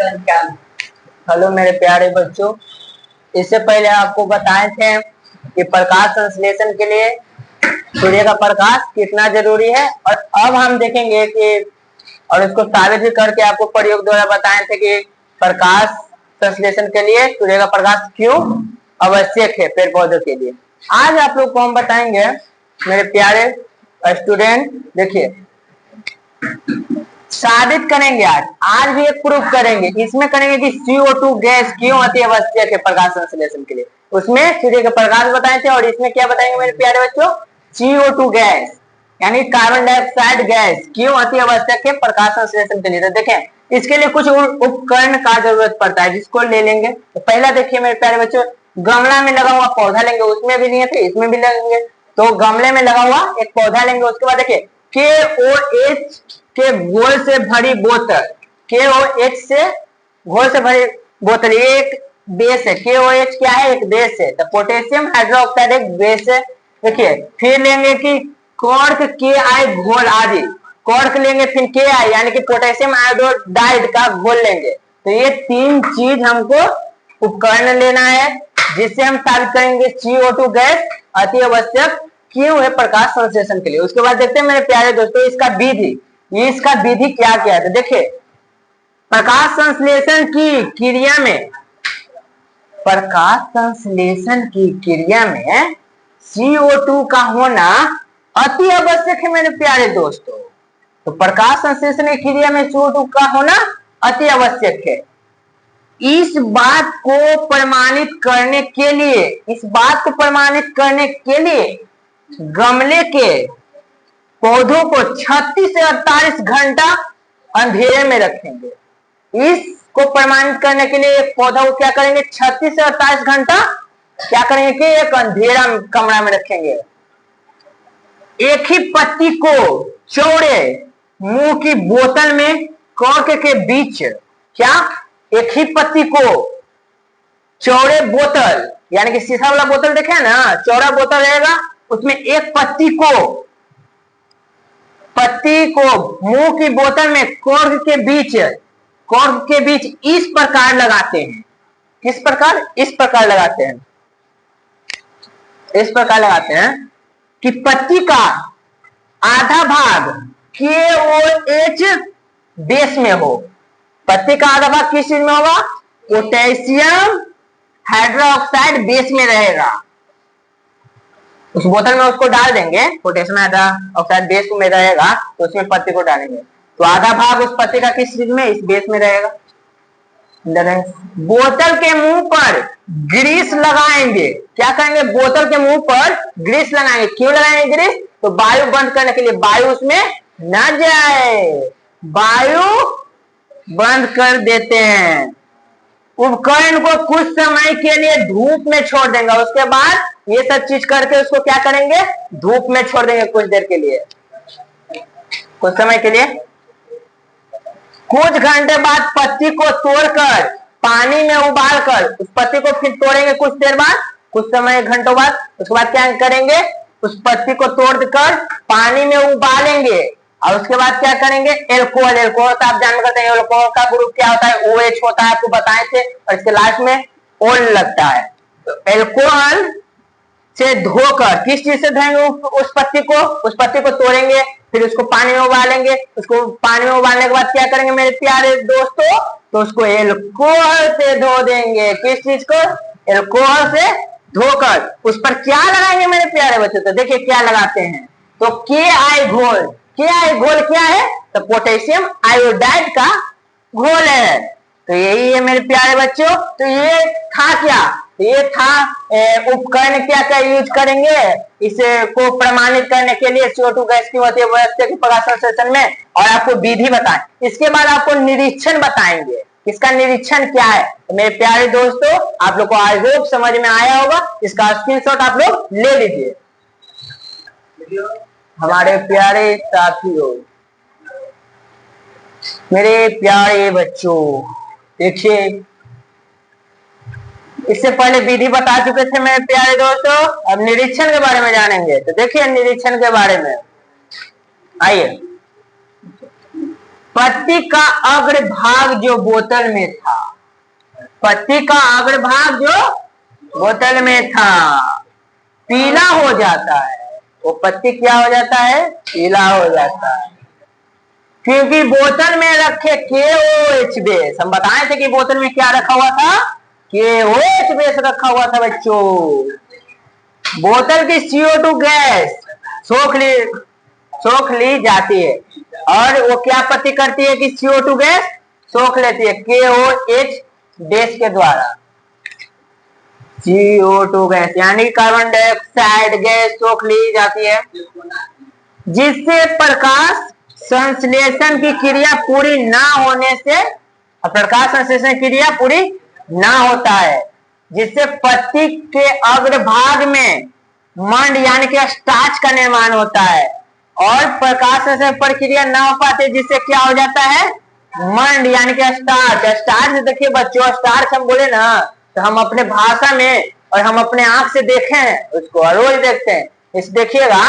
Hello मेरे प्यारे बच्चों, इससे पहले आपको बताए थे कि प्रकाश संश्लेषण के लिए सूर्य का प्रकाश कितना जरूरी है, और अब हम देखेंगे कि और इसको साबित भी करके आपको प्रयोग द्वारा बताए थे कि प्रकाश संश्लेषण के लिए सूर्य का प्रकाश क्यों आवश्यक है पेड़ पौधों के लिए। आज आप लोग को हम बताएंगे मेरे प्यारे स्टूडेंट, देखिए साबित करेंगे। आज भी एक प्रूफ करेंगे, इसमें करेंगे कि CO2 गैस क्यों अति आवश्यक है प्रकाश संश्लेषण के लिए। उसमें सूर्य का प्रकाश बताए थे, और इसमें क्या बताएंगे मेरे प्यारे बच्चों, CO2 गैस यानी कार्बन डाइऑक्साइड गैस क्यों अति आवश्यक है प्रकाश संश्लेषण के लिए। तो देखें इसके लिए कुछ उपकरण का जरूरत पड़ता है जिसको ले लेंगे। तो पहला देखिए मेरे प्यारे बच्चों, गमला में लगा हुआ पौधा लेंगे, उसमें भी लिए थे इसमें भी लेंगे। तो गमले में लगा हुआ एक पौधा लेंगे, उसके बाद देखिए KOH के घोल से भरी बोतल, KOH से घोल से भरी बोतल, ये एक बेस है। KOH क्या है, एक बेस है। तो पोटेशियम हाइड्रोक्साइड एक बेस है। देखिए फिर लेंगे कि कॉर्क KI घोल आदि, कॉर्क लेंगे, फिर KI यानी कि पोटेशियम आयोडाइड का घोल लेंगे। तो ये तीन चीज हमको उपकरण लेना है जिससे हम साबित करेंगे CO2 गैस अति आवश्यक क्यों है प्रकाश संश्लेषण के लिए। उसके बाद देखते हैं मेरे प्यारे दोस्तों इसका विधि क्या क्या है। तो देखिए प्रकाश संश्लेषण की क्रिया में CO2 का होना अति आवश्यक है मेरे प्यारे दोस्तों। तो प्रकाश संश्लेषण की क्रिया में CO2 का होना अति आवश्यक है। इस बात को प्रमाणित करने के लिए गमले के पौधों को 36 से 48 घंटा अंधेरे में रखेंगे। इसको प्रमाणित करने के लिए एक पौधा को क्या करेंगे, 36 से 48 घंटा क्या करेंगे कि एक अंधेरा कमरा में रखेंगे। एक ही पत्ती को चौड़े मुंह की बोतल में कॉर्क के बीच, क्या एक ही पत्ती को चौड़े बोतल यानी कि शीशा वाला बोतल देखे ना, चौड़ा बोतल रहेगा, उसमें एक पत्ती को मुंह की बोतल में कॉर्क के बीच इस प्रकार लगाते हैं। किस प्रकार, इस प्रकार लगाते हैं कि पत्ती का आधा भाग KOH बेस में हो। पत्ती का आधा भाग किस चीज में होगा, पोटेशियम हाइड्रोक्साइड बेस में रहेगा। उस बोतल में उसको डाल देंगे, पोटेशियम हाइड्रोक्साइड बेस में रहेगा, तो उसमें पत्ती को डालेंगे। तो आधा भाग उस पत्ती का किस चीज में, इस बेस में रहेगा। बोतल के मुंह पर ग्रीस लगाएंगे। क्या करेंगे, बोतल के मुंह पर ग्रीस लगाएंगे। क्यों लगाएंगे ग्रीस, तो वायु बंद करने के लिए, वायु उसमें न जाए, वायु बंद कर देते हैं। उपकरण को कुछ समय के लिए धूप में छोड़ देंगे, उसके बाद ये सब चीज करके उसको क्या करेंगे, धूप में छोड़ देंगे कुछ देर के लिए, कुछ समय के लिए। कुछ घंटे बाद पत्ती को तोड़कर पानी में उबालकर उस पत्ती को फिर तोड़ेंगे कुछ देर बाद, कुछ समय घंटों बाद। उसके बाद क्या करेंगे, उस पत्ती को तोड़कर पानी में उबालेंगे, और उसके बाद क्या करेंगे, एल्कोहल तो आप जानते करते हैं, एल्कोहल का ग्रुप क्या होता है, OH होता है, आपको बताए थे, और इसके लास्ट में ओल लगता है। तो एल्कोहल से धोकर, किस चीज से धोएंगे उस पत्ती को तोड़ेंगे, फिर उसको पानी में उबालेंगे। उसको पानी में उबालने के बाद क्या करेंगे मेरे प्यारे दोस्तों, तो उसको एल्कोहल से धो देंगे। किस चीज को, एल्कोहल से धोकर उस पर क्या लगाएंगे मेरे प्यारे बच्चों, तो देखिए क्या लगाते हैं, तो KI घोल क्या है, तो पोटेशियम आयोडाइड का घोल है। तो यही है मेरे प्यारे बच्चों। तो ये था क्या, तो ये था उपकरण क्या क्या यूज करेंगे इसे को प्रमाणित करने के लिए CO2 गैस की होती है प्रकाश संश्लेषण में, और आपको विधि बताएं। इसके बाद आपको निरीक्षण बताएंगे, इसका निरीक्षण क्या है। तो मेरे प्यारे दोस्तों आप लोग को आई होप समझ में आया होगा, इसका स्क्रीनशॉट आप लोग ले लीजिए। हमारे प्यारे साथियों, मेरे प्यारे बच्चों, देखिए इससे पहले विधि बता चुके थे मेरे प्यारे दोस्तों, अब निरीक्षण के बारे में जानेंगे। तो देखिए निरीक्षण के बारे में, आइए पत्ती का अग्रभाग जो बोतल में था, पत्ती का अग्रभाग जो बोतल में था पीला हो जाता है। वो पत्ती क्या हो जाता है? पीला हो जाता है, क्योंकि बोतल में रखे KOH बेस। हम बताए थे कि बोतल में क्या रखा हुआ था? KOH बेस रखा हुआ था बच्चों। बोतल की CO2 गैस सोख ली जाती है, और वो क्या पत्ती करती है कि CO2 गैस सोख लेती है KOH बेस के द्वारा। CO2 गैस यानी कार्बन डाइऑक्साइड गैस सोख ली जाती है, जिससे प्रकाश संश्लेषण की क्रिया पूरी ना होने से, प्रकाश संश्लेषण की क्रिया पूरी ना होता है, जिससे पत्ती के अग्रभाग में मंड यानी कि स्टार्च का निर्माण होता है, और प्रकाश संश्लेषण प्रक्रिया ना हो पाती, जिससे क्या हो जाता है? मंड यानी कि स्टार्च। स्टार्च देखिए बच्चों, स्टार्च हम बोले ना तो हम अपने भाषा में और हम अपने आंख से देखे हैं उसको, रोज देखते हैं। इस देखिएगा,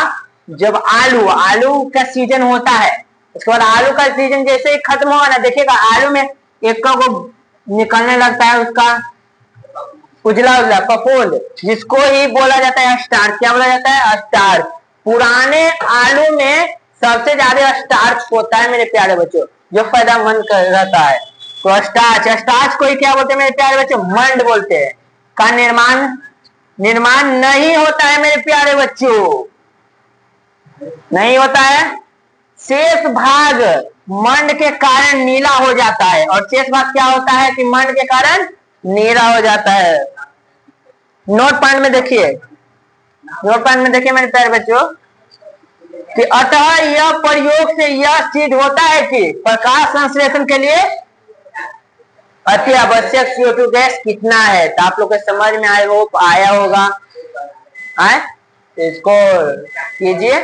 जब आलू का सीजन होता है, उसके बाद आलू का सीजन जैसे ही खत्म होगा ना, देखिएगा आलू में एक को निकलने लगता है उसका उजला उजला फफूंद, जिसको ही बोला जाता है स्टार्च। क्या बोला जाता है? स्टार्च। पुराने आलू में सबसे ज्यादा स्टार्च होता है मेरे प्यारे बच्चों, जो फायदेमंद रहता है। तो स्टार्च को ही क्या बोलते हैं मेरे प्यारे बच्चों? मंड बोलते हैं। का निर्माण नहीं होता है मेरे प्यारे बच्चों, नहीं होता है। शेष भाग मंड के कारण नीला हो जाता है, और शेष भाग क्या होता है कि मंड के कारण नीला हो जाता है। नोट पॉइंट में देखिए, मेरे प्यारे बच्चों, कि अतः यह प्रयोग से यह सिद्ध होता है कि प्रकाश संश्लेषण के लिए अति आवश्यक CO2 गैस कितना है। तो आप लोग के समझ में आया होगा। इसको कीजिए।